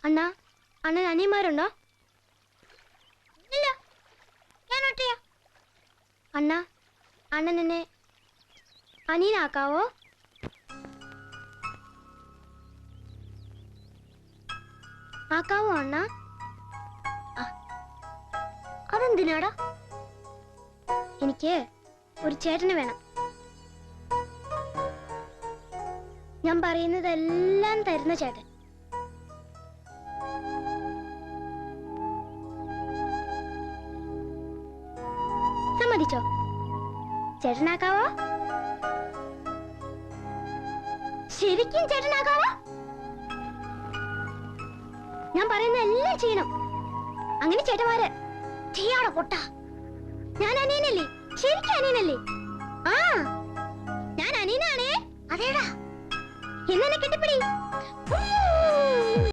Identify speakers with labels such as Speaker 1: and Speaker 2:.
Speaker 1: അണ്ണാ, അണ്ണൻ അനിയന്മാരുണ്ടോ? ഇല്ല, ഞാൻ ഒറ്റയാ. അണ്ണാ, അണ്ണൻ എന്നെ അനിയനാക്കാവോ? ആക്കാവോ അണ്ണ? അതെന്തിനാടാ? എനിക്ക് ഒരു ചേട്ടന് വേണം. ഞാൻ പറയുന്നതെല്ലാം തരുന്ന ചേട്ടൻ. സമ്മതിച്ചോ? ചേട്ടനാക്കാവോ? ശരിക്കും ചേട്ടനാക്കാവോ? ഞാൻ പറയുന്ന എല്ലാം ചെയ്യണം. അങ്ങനെ ചേട്ടന്മാര് ചെയ്യാടോ പൊട്ട. ഞാൻ അനിയനല്ലേ? ശരിക്കും അനിയനല്ലേ? ആ, ഞാൻ അനിയനാണേ. അതേടാ, എന്നെ കെട്ടിപ്പിടി.